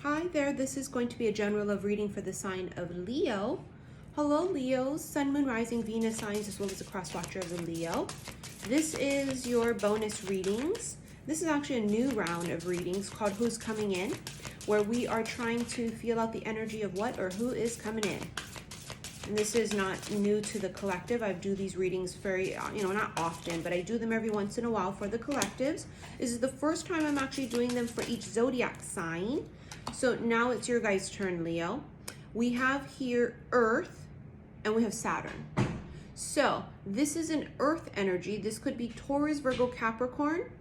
Hi there, this is going to be a general love reading for the sign of Leo. Hello Leos, Sun, Moon, Rising, Venus signs, as well as a cross watcher of the Leo. This is your bonus readings. This is actually a new round of readings called Who's Coming In, where we are trying to feel out the energy of what or who is coming in. And this is not new to the collective. I do these readings very, not often, but I do them every once in a while for the collectives. This is the first time I'm actually doing them for each zodiac sign. So now it's your guys' turn, Leo. We have here Earth and we have Saturn. So this is an Earth energy. This could be Taurus, Virgo, Capricorn.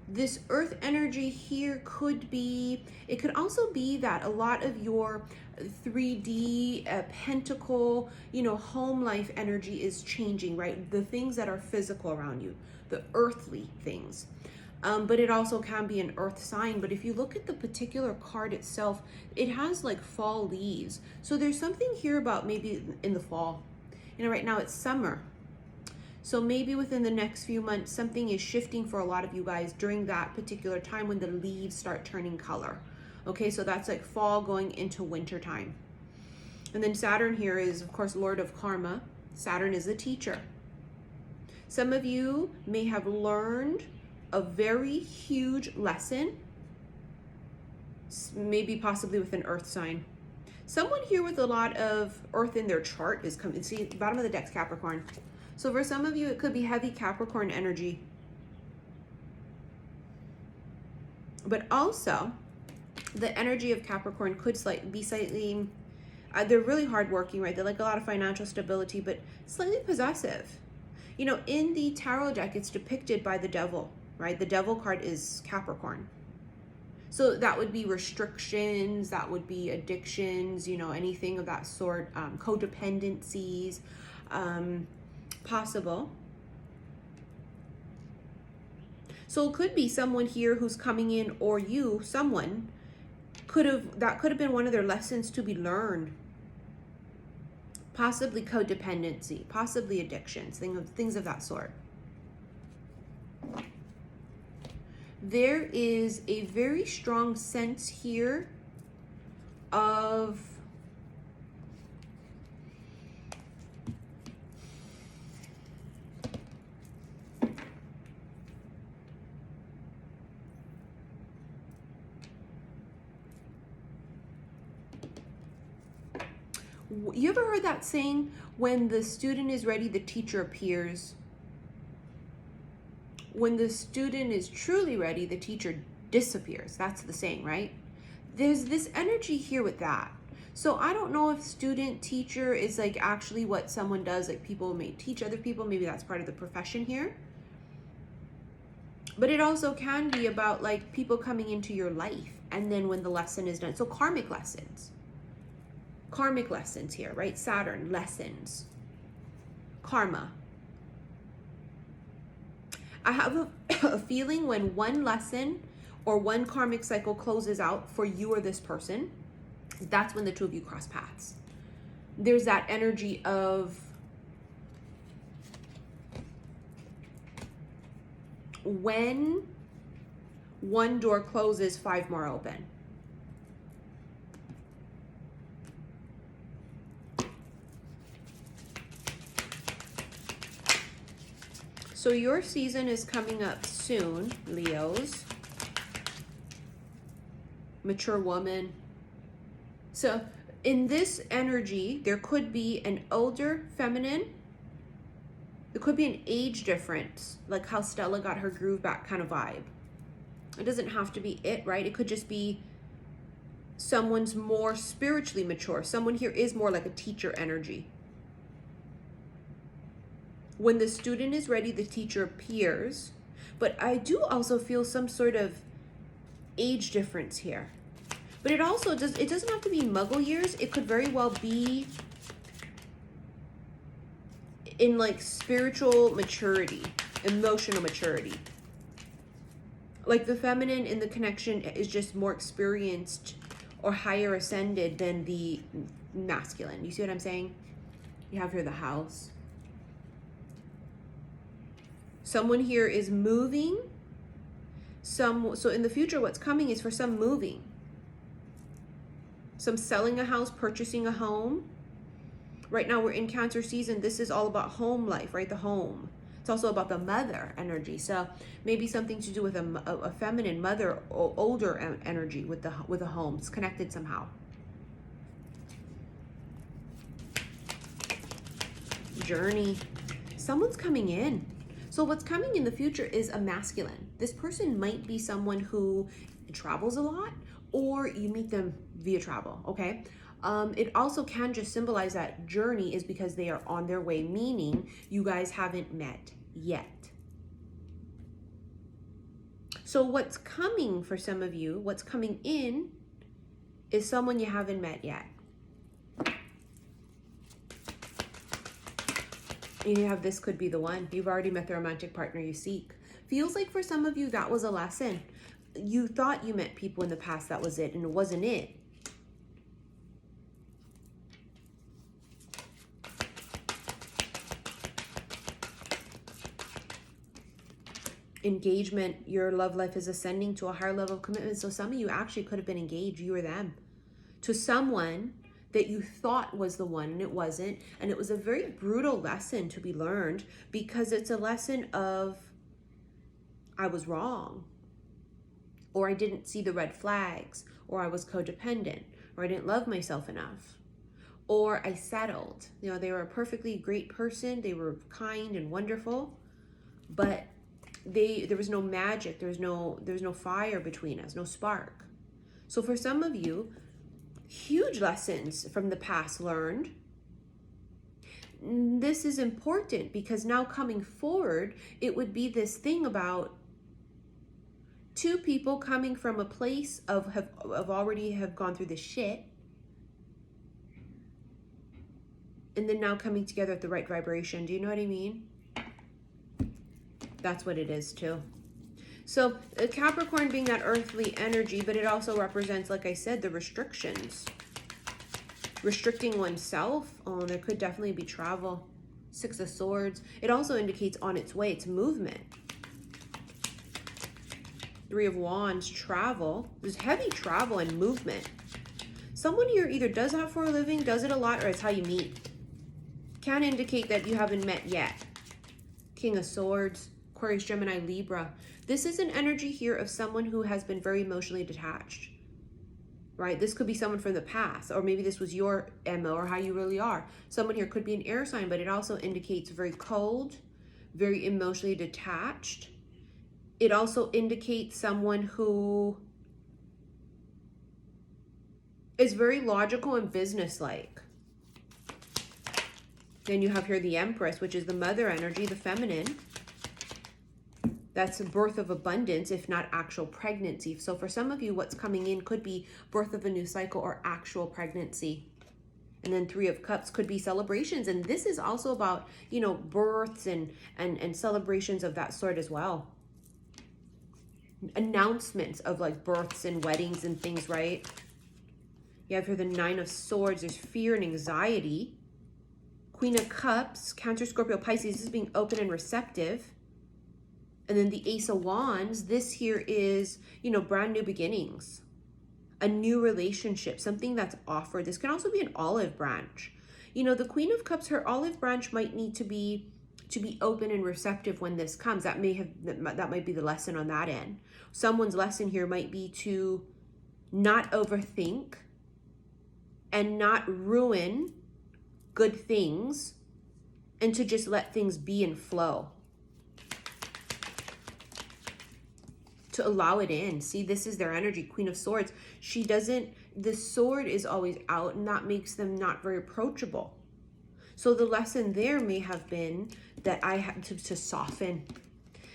This Earth energy here could be, it could also be that a lot of your 3D pentacle, home life energy is changing, right? The things that are physical around you, the earthly things. But it also can be an earth sign. But if you look at the particular card itself, it has like fall leaves. So there's something here about maybe in the fall. Right now it's summer. So maybe within the next few months, something is shifting for a lot of you guys during that particular time when the leaves start turning color. Okay, so that's like fall going into winter time. And then Saturn here is, of course, Lord of Karma. Saturn is a teacher. Some of you may have learned a very huge lesson, maybe possibly with an earth sign. Someone here with a lot of earth in their chart is coming. See, bottom of the deck's Capricorn. So for some of you, it could be heavy Capricorn energy. But also, the energy of Capricorn could be slightly, they're really hardworking, right? They like a lot of financial stability, but slightly possessive. In the tarot deck, it's depicted by the devil, right? The devil card is Capricorn. So that would be restrictions, that would be addictions, anything of that sort, codependencies, possible. So it could be someone here who's coming in, or someone that could have been one of their lessons to be learned. Possibly codependency, possibly addictions, things of that sort. There is a very strong sense here of you ever heard that saying, when the student is ready, the teacher appears? When the student is truly ready, the teacher disappears. That's the saying, right? There's this energy here with that. So I don't know if student teacher is like actually what someone does, like people may teach other people, maybe that's part of the profession here. But it also can be about like people coming into your life and then when the lesson is done. So karmic lessons here, right? Saturn, lessons, karma. I have a feeling when one lesson or one karmic cycle closes out for you or this person, that's when the two of you cross paths. There's that energy of when one door closes, 5 more open. So your season is coming up soon, Leos. Mature woman. So in this energy, there could be an older feminine. There could be an age difference, like how Stella got her groove back kind of vibe. It doesn't have to be it, right? It could just be someone's more spiritually mature. Someone here is more like a teacher energy. When the student is ready, the teacher appears. But I do also feel some sort of age difference here. But it doesn't have to be muggle years. It could very well be in like spiritual maturity, emotional maturity. Like the feminine in the connection is just more experienced or higher ascended than the masculine. You see what I'm saying? You have here the house. Someone here is moving. So in the future, what's coming is for some moving. Some selling a house, purchasing a home. Right now we're in Cancer season. This is all about home life, right? The home. It's also about the mother energy. So maybe something to do with a feminine mother or older energy with the home. It's connected somehow. Journey. Someone's coming in. So what's coming in the future is a masculine. This person might be someone who travels a lot, or you meet them via travel, okay? It also can just symbolize that journey is because they are on their way, meaning you guys haven't met yet. So what's coming for some of you, what's coming in is someone you haven't met yet. You have this could be the one. You've already met the romantic partner you seek. Feels like for some of you that was a lesson. You thought you met people in the past, that was it, and it wasn't it. Engagement, your love life is ascending to a higher level of commitment. So some of you actually could have been engaged, you or them, to someone that you thought was the one and it wasn't. And it was a very brutal lesson to be learned, because it's a lesson of, I was wrong, or I didn't see the red flags, or I was codependent, or I didn't love myself enough, or I settled. You know, they were a perfectly great person. They were kind and wonderful, but there was no magic. There was no fire between us, no spark. So for some of you, huge lessons from the past learned. This is important because now coming forward, it would be this thing about two people coming from a place of already have gone through the shit, and then now coming together at the right vibration. Do you know what I mean? That's what it is too. So Capricorn being that earthly energy, but it also represents, like I said, the restrictions. Restricting oneself. Oh, there could definitely be travel. Six of Swords. It also indicates on its way. It's movement. Three of Wands, travel. There's heavy travel and movement. Someone here either does that for a living, does it a lot, or it's how you meet. Can indicate that you haven't met yet. King of Swords, Aquarius, Gemini, Libra. This is an energy here of someone who has been very emotionally detached, right? This could be someone from the past, or maybe this was your MO or how you really are. Someone here could be an air sign, but it also indicates very cold, very emotionally detached. It also indicates someone who is very logical and businesslike. Then you have here the Empress, which is the mother energy, the feminine. That's a birth of abundance, if not actual pregnancy. So for some of you, what's coming in could be birth of a new cycle or actual pregnancy. And then Three of Cups could be celebrations. And this is also about, you know, births and celebrations of that sort as well. Announcements of like births and weddings and things, right? You have here the Nine of Swords. There's fear and anxiety. Queen of Cups, Cancer, Scorpio, Pisces. This is being open and receptive. And then the Ace of Wands, this here is, you know, brand new beginnings, a new relationship, something that's offered. This can also be an olive branch. You know, the Queen of Cups, her olive branch might need to be open and receptive when this comes. That might be the lesson on that end. Someone's lesson here might be to not overthink and not ruin good things, and to just let things be and flow. To allow it in. See, this is their energy, Queen of Swords. The sword is always out, and that makes them not very approachable. So the lesson there may have been that I had to soften,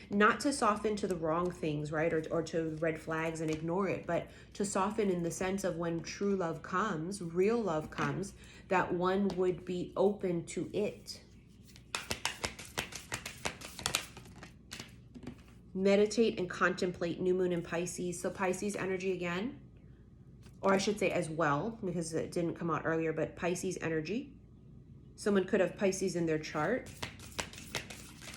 not to soften to the wrong things, right? Or to red flags and ignore it, but to soften in the sense of when true love comes, real love comes, that one would be open to it. Meditate and contemplate, new moon in Pisces. So Pisces energy again, or I should say as well, because it didn't come out earlier, but Pisces energy. Someone could have Pisces in their chart.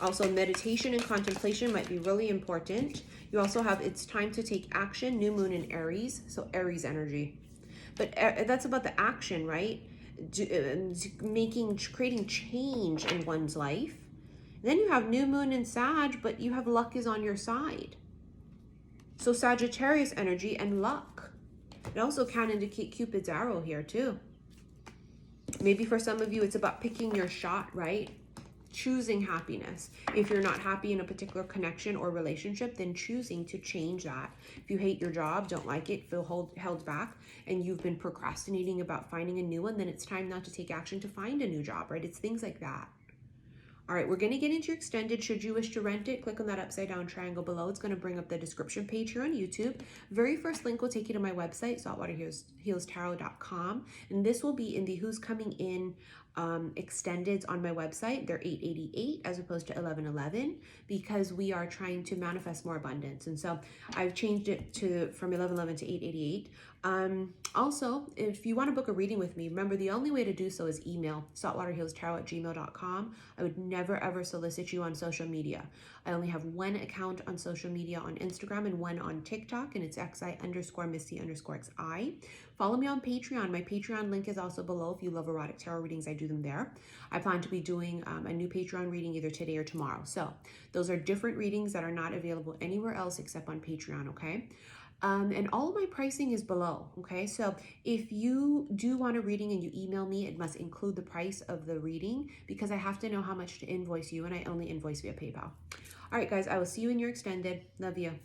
Also, meditation and contemplation might be really important. You also have it's time to take action, new moon in Aries, so Aries energy. but that's about the action, right? Creating change in one's life. Then you have new moon in Sag, but you have luck is on your side. So Sagittarius energy and luck. It also can indicate Cupid's arrow here too. Maybe for some of you, it's about picking your shot, right? Choosing happiness. If you're not happy in a particular connection or relationship, then choosing to change that. If you hate your job, don't like it, feel held back, and you've been procrastinating about finding a new one, then it's time now to take action to find a new job, right? It's things like that. All right, we're going to get into your extended. Should you wish to rent it, click on that upside down triangle below. It's going to bring up the description page here on YouTube. Very first link will take you to my website, saltwaterhealstarot.com. And this will be in the Who's Coming In extendeds on my website. They're $888 as opposed to $1111 because we are trying to manifest more abundance. And so I've changed it from $1111 to $888. Also, if you want to book a reading with me, remember the only way to do so is email saltwaterhealstarot@gmail.com. I would never ever solicit you on social media. I only have one account on social media on Instagram and one on TikTok, and it's xi_missy_xi. Follow me on Patreon. My Patreon link is also below. If you love erotic tarot readings, I do them there. I plan to be doing a new Patreon reading either today or tomorrow. So those are different readings that are not available anywhere else except on Patreon, okay? And all of my pricing is below, okay? So if you do want a reading and you email me, it must include the price of the reading because I have to know how much to invoice you, and I only invoice via PayPal. All right, guys, I will see you in your extended. Love you.